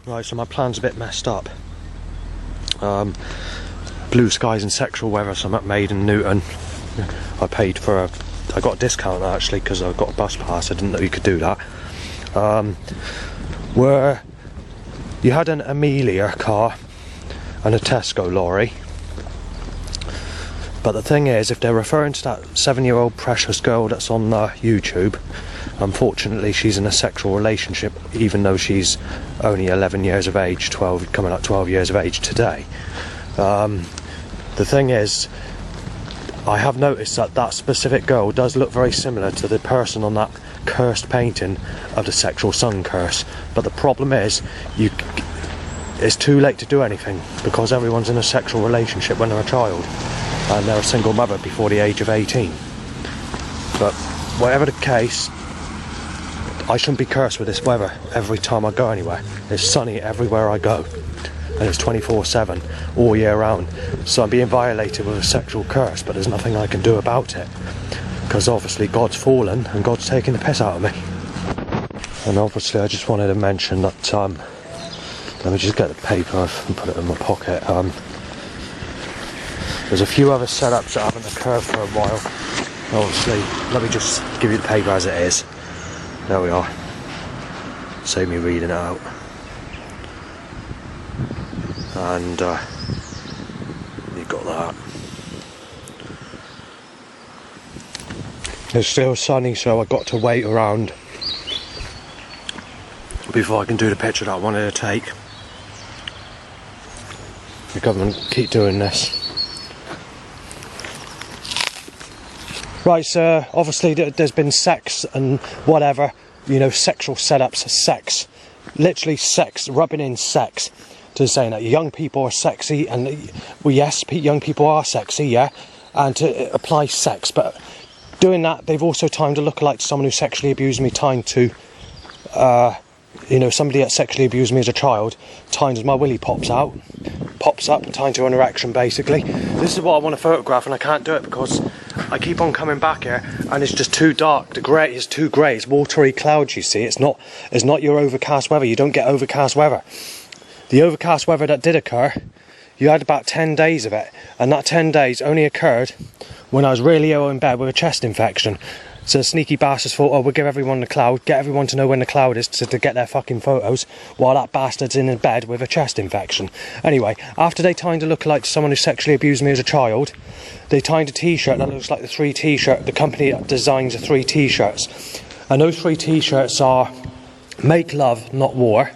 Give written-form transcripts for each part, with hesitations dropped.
Right, so my plan's a bit messed up. Blue skies and sexual weather, so I'm at Maid in Newton. I got a discount actually because I got a bus pass. I didn't know you could do that. Where you had an Amelia car and a Tesco lorry. But the thing is, if they're referring to that 7-year-old precious girl that's on YouTube, unfortunately she's in a sexual relationship, even though she's only 11 years of age, 12, coming up 12 years of age today. The thing is, I have noticed that that specific girl does look very similar to the person on that cursed painting of the sexual sun curse. But the problem is, it's too late to do anything because everyone's in a sexual relationship when they're a child, and they're a single mother before the age of 18. But whatever the case, I shouldn't be cursed with this weather every time I go anywhere. It's sunny everywhere I go, and it's 24/7 all year round. So I'm being violated with a sexual curse, but there's nothing I can do about it because obviously God's fallen and God's taking the piss out of me. And obviously I just wanted to mention that let me just get the paper and put it in my pocket. There's a few other setups that haven't occurred for a while. Obviously, let me just give you the paper as it is. There we are. Save me reading it out. And you got that. It's still sunny, so I got to wait around before I can do the picture that I wanted to take. The government keep doing this. Right, so obviously there's been sex and whatever, you know, sexual setups, sex, literally sex, rubbing in sex, to saying that young people are sexy, and well, yes, young people are sexy, yeah, and to apply sex, but doing that, they've also timed a lookalike to someone who sexually abused me, timed to, you know, somebody that sexually abused me as a child, timed as my willy pops up, timed to an erection, basically. This is what I want to photograph, and I can't do it because I keep on coming back here and it's just too dark. The grey is too grey. It's watery clouds, you see. It's not your overcast weather. You don't get overcast weather. The overcast weather that did occur, you had about 10 days of it, and that 10 days only occurred when I was really ill in bed with a chest infection. So the sneaky bastards thought, oh, we'll give everyone the cloud, get everyone to know when the cloud is to get their fucking photos, while that bastard's in bed with a chest infection. Anyway, after they timed a lookalike to someone who sexually abused me as a child, they timed a t-shirt that looks like the 3 t-shirt, the company that designs the 3 t-shirts. And those 3 t-shirts are Make Love, Not War,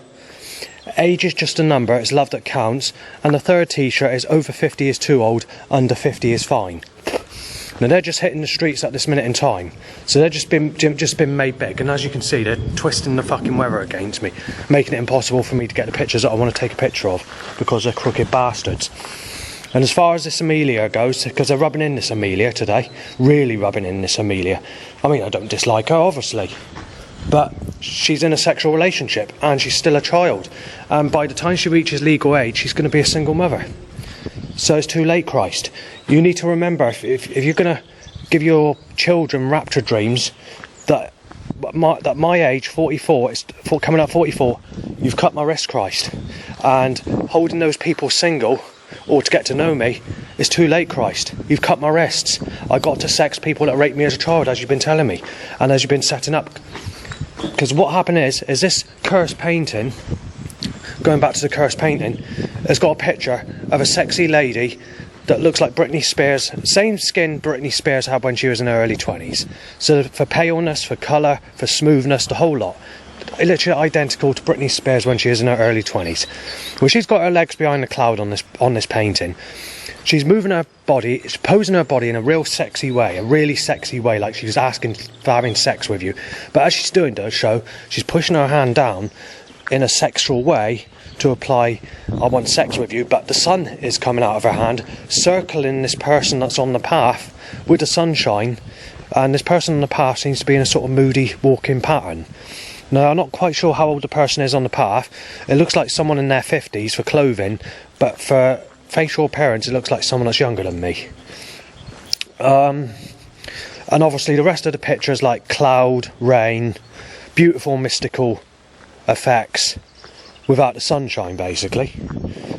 Age is Just a Number, It's Love That Counts, and the 3rd t-shirt is Over 50 is Too Old, Under 50 is Fine. Now they're just hitting the streets at this minute in time, so they're just been made big, and as you can see, they're twisting the fucking weather against me, making it impossible for me to get the pictures that I want to take a picture of because they're crooked bastards. And as far as this Amelia goes, because they're rubbing in this Amelia today, really rubbing in this Amelia. I mean, I don't dislike her, obviously, but she's in a sexual relationship and she's still a child, and by the time she reaches legal age, she's going to be a single mother. So it's too late, Christ. You need to remember, if you're going to give your children rapture dreams, that my age, 44, is coming up 44, you've cut my wrist, Christ. And holding those people single, or to get to know me, is too late, Christ. You've cut my wrists. I got to sex people that raped me as a child, as you've been telling me, and as you've been setting up. Because what happened is this cursed painting, going back to the cursed painting, has got a picture of a sexy lady that looks like Britney Spears, same skin Britney Spears had when she was in her early 20s. So for paleness, for colour, for smoothness, the whole lot. Literally identical to Britney Spears when she was in her early 20s. Well, she's got her legs behind the cloud on this painting. She's moving her body, she's posing her body in a real sexy way, a really sexy way, like she's asking for having sex with you. But as she's doing the show, she's pushing her hand down in a sexual way to apply, I want sex with you, but the sun is coming out of her hand, circling this person that's on the path with the sunshine, and this person on the path seems to be in a sort of moody walking pattern. Now, I'm not quite sure how old the person is on the path. It looks like someone in their 50s for clothing, but for facial appearance it looks like someone that's younger than me. And obviously the rest of the pictures, like cloud, rain, beautiful mystical effects, without the sunshine, basically.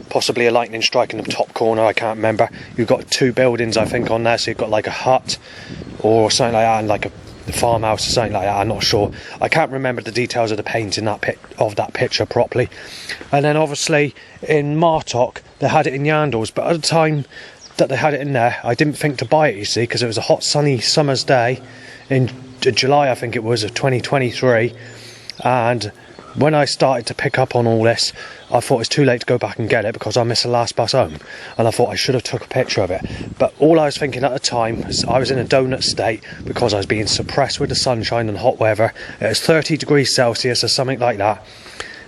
Possibly a lightning strike in the top corner, I can't remember. You've got 2 buildings, I think, on there, so you've got like a hut or something like that, and like a farmhouse or something like that, I'm not sure. I can't remember the details of the painting of that picture properly. And then obviously in Martock, they had it in Yandles, but at the time that they had it in there, I didn't think to buy it, you see, because it was a hot sunny summer's day in July, I think it was, of 2023, and when I started to pick up on all this, I thought it's too late to go back and get it because I missed the last bus home, and I thought I should have took a picture of it. But all I was thinking at the time was I was in a donut state because I was being suppressed with the sunshine and hot weather. It was 30 degrees Celsius or something like that,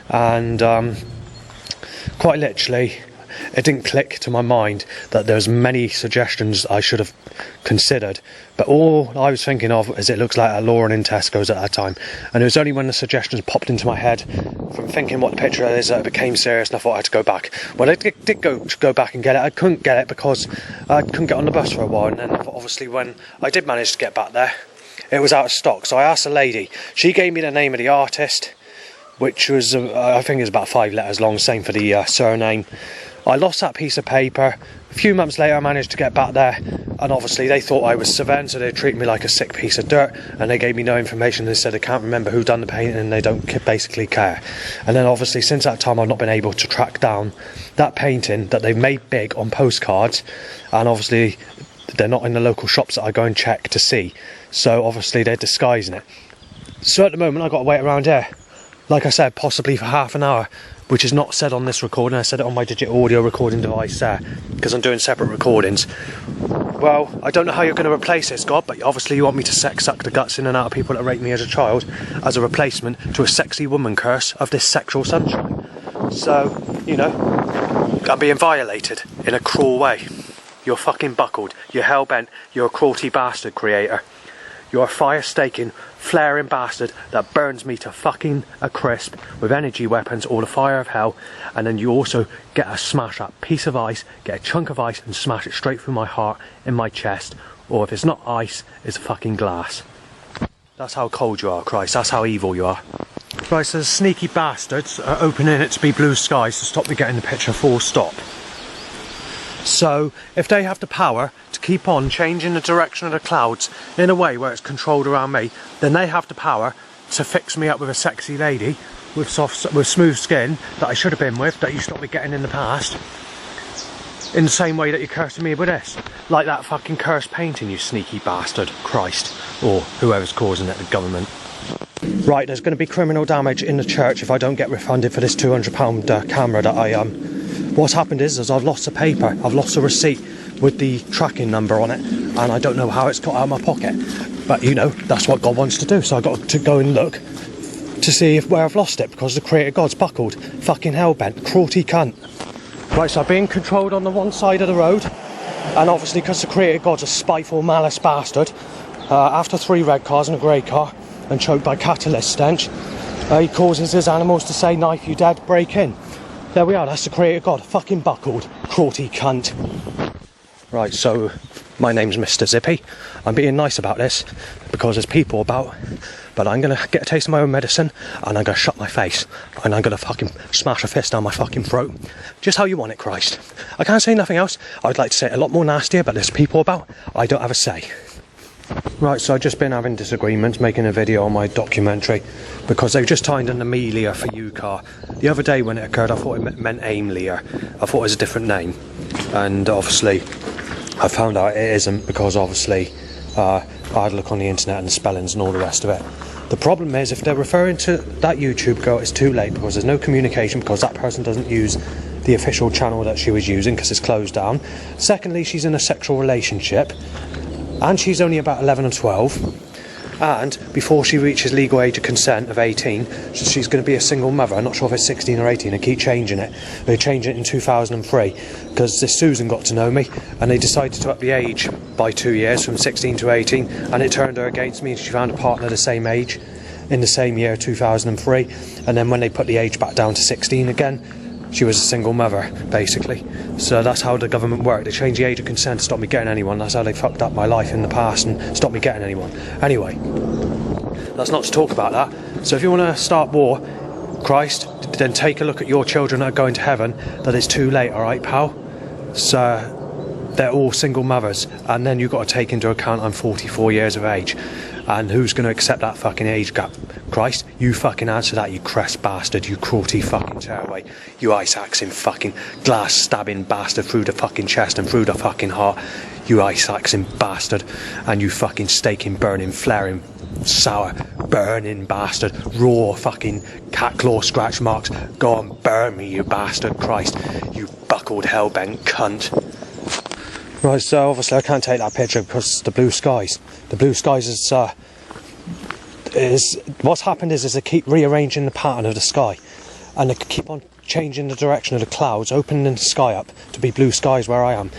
and quite literally it didn't click to my mind that there's many suggestions I should have considered, but all I was thinking of is it looks like a Lauren in Tesco's at that time. And it was only when the suggestions popped into my head from thinking what the picture is that it became serious, and I thought I had to go back. When I did go back and get it, I couldn't get it because I couldn't get on the bus for a while, and then obviously when I did manage to get back there, it was out of stock. So I asked a lady, she gave me the name of the artist, which was I think it was about 5 letters long, same for the surname. I lost that piece of paper. A few months later I managed to get back there, and obviously they thought I was Savant, so they treated me like a sick piece of dirt, and they gave me no information. They said they can't remember who done the painting and they don't basically care. And then obviously since that time I've not been able to track down that painting that they've made big on postcards, and obviously they're not in the local shops that I go and check to see, so obviously they're disguising it. So at the moment I've got to wait around here, like I said, possibly for half an hour, which is not said on this recording. I said it on my digital audio recording device there, because I'm doing separate recordings. Well, I don't know how you're going to replace this, God, but obviously you want me to suck the guts in and out of people that raped me as a child as a replacement to a sexy woman curse of this sexual sunshine. So, you know, I'm being violated in a cruel way. You're fucking buckled. You're hell-bent. You're a cruelty bastard, creator. You're a fire-staking, flaring bastard that burns me to fucking a crisp with energy weapons or the fire of hell, and then you also get to smash that piece of ice, get a chunk of ice and smash it straight through my heart, in my chest, or if it's not ice, it's fucking glass. That's how cold you are, Christ. That's how evil you are. Right, so the sneaky bastards are opening it to be blue skies to stop me getting the picture full stop. So, if they have the power to keep on changing the direction of the clouds in a way where it's controlled around me, then they have the power to fix me up with a sexy lady with smooth skin that I should have been with, that you stopped me getting in the past, in the same way that you're cursing me with this. Like that fucking cursed painting, you sneaky bastard. Christ. Or whoever's causing it, the government. Right, there's going to be criminal damage in the church if I don't get refunded for this £200 camera that I What's happened is I've lost a paper, I've lost a receipt with the tracking number on it, and I don't know how it's got out of my pocket. But you know, that's what God wants to do, so I've got to go and look to see where I've lost it, because the creator God's buckled. Fucking hellbent, cruelty cunt. Right, so I'm being controlled on the one side of the road, and obviously because the creator God's a spiteful, malice bastard, after 3 red cars and a grey car, and choked by catalyst stench, he causes his animals to say, "Knife you dead, break in." There we are, that's the creator God, fucking buckled, cruelty cunt. Right, so my name's Mr. Zippy. I'm being nice about this because there's people about, but I'm going to get a taste of my own medicine and I'm going to shut my face and I'm going to fucking smash a fist down my fucking throat. Just how you want it, Christ. I can't say nothing else. I'd like to say it a lot more nastier, but there's people about, I don't have a say. Right, so I've just been having disagreements, making a video on my documentary, because they've just tied an Amelia for you car. The other day when it occurred, I thought it meant Amelia. I thought it was a different name, and obviously I found out it isn't, because obviously I had a look on the internet and the spellings and all the rest of it. The problem is, if they're referring to that YouTube girl, it's too late, because there's no communication, because that person doesn't use the official channel that she was using, because it's closed down. Secondly, she's in a sexual relationship, and she's only about 11 or 12, and before she reaches legal age of consent of 18, she's going to be a single mother. I'm not sure if it's 16 or 18, they keep changing it. They changed it in 2003, because this Susan got to know me, and they decided to up the age by 2 years, from 16 to 18, and it turned her against me, and she found a partner the same age, in the same year, 2003, and then when they put the age back down to 16 again, she was a single mother, basically. So that's how the government worked. They changed the age of consent to stop me getting anyone. That's how they fucked up my life in the past and stopped me getting anyone. Anyway, that's not to talk about that. So if you want to start war, Christ, then take a look at your children that are going to heaven, that it's too late, alright, pal? So, they're all single mothers, and then you've got to take into account I'm 44 years of age, and who's going to accept that fucking age gap? Christ, you fucking answer that, you crest bastard, you cruelty fucking tearaway, you ice-axing fucking glass-stabbing bastard through the fucking chest and through the fucking heart, you ice-axing bastard, and you fucking staking, burning, flaring, sour, burning bastard, raw fucking cat claw scratch marks, go on, burn me, you bastard, Christ, you buckled hellbent cunt. Right, so obviously I can't take that picture because the blue skies is what's happened is they keep rearranging the pattern of the sky, and they keep on changing the direction of the clouds, opening the sky up to be blue skies where I am.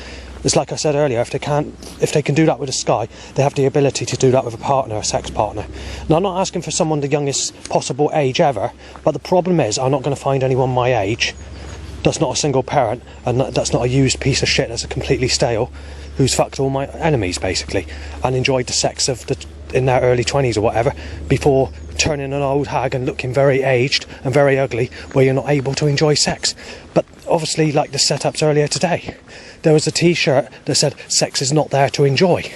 It's like I said earlier, if they can do that with the sky, they have the ability to do that with a partner, a sex partner. Now, I'm not asking for someone the youngest possible age ever, but the problem is I'm not going to find anyone my age that's not a single parent, and that's not a used piece of shit that's completely stale, who's fucked all my enemies basically and enjoyed the sex in their early 20s or whatever before turning an old hag and looking very aged and very ugly, where you're not able to enjoy sex. But obviously, like the setups earlier today, there was a t-shirt that said sex is not there to enjoy.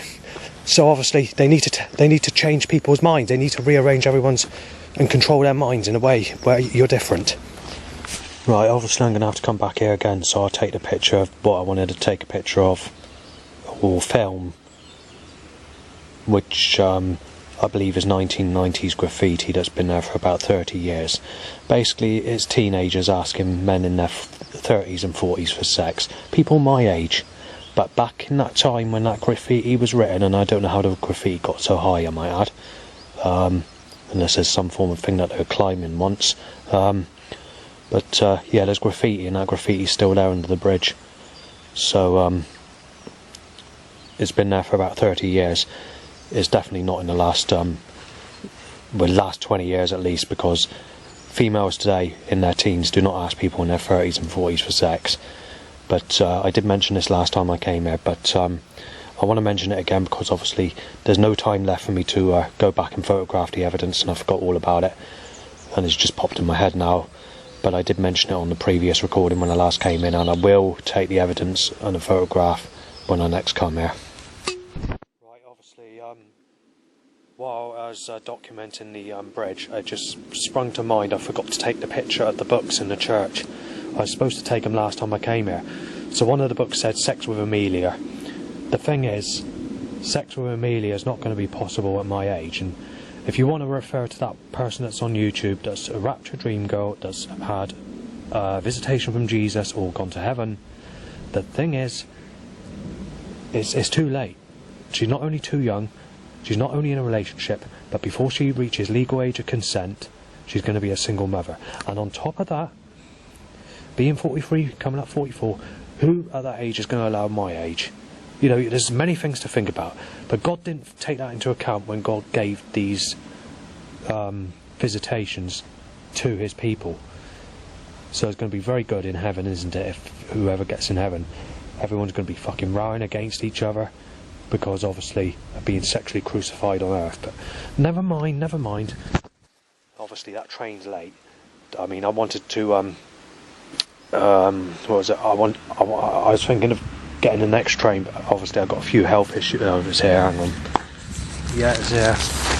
So obviously they need to change people's minds. They need to rearrange everyone's and control their minds in a way where you're different. Right, obviously I'm going to have to come back here again, so I'll take the picture of what I wanted to take a picture of, or film, which I believe is 1990s graffiti that's been there for about 30 years. Basically, it's teenagers asking men in their 30s and 40s for sex, people my age. But back in that time when that graffiti was written, and I don't know how the graffiti got so high, I might add, unless there's some form of thing that they were climbing once. But yeah, there's graffiti, and that graffiti's still there under the bridge. So it's been there for about 30 years. It's definitely not in the last 20 years at least, because females today in their teens do not ask people in their 30s and 40s for sex. But I did mention this last time I came here, but I want to mention it again because obviously there's no time left for me to go back and photograph the evidence, and I forgot all about it, and it's just popped in my head now. But I did mention it on the previous recording when I last came in, and I will take the evidence and a photograph when I next come here. Right, obviously, while I was documenting the bridge, it just sprung to mind I forgot to take the picture of the books in the church. I was supposed to take them last time I came here. So one of the books said Sex with Amelia. The thing is, Sex with Amelia is not going to be possible at my age, and if you want to refer to that person that's on YouTube, that's a rapture dream girl, that's had visitation from Jesus or gone to heaven, the thing is, it's too late. She's not only too young, she's not only in a relationship, but before she reaches legal age of consent, she's going to be a single mother. And on top of that, being 43, coming up 44, who at that age is going to allow my age? You know, there's many things to think about, but God didn't take that into account when God gave these visitations to his people. So it's going to be very good in heaven, isn't it? If whoever gets in heaven, everyone's going to be fucking rowing against each other because obviously of being sexually crucified on earth. But never mind. Obviously that train's late. I mean, I wanted to what was it? I was thinking of getting the next train, but obviously I've got a few health issues over here. Hang on. Yeah, it's here.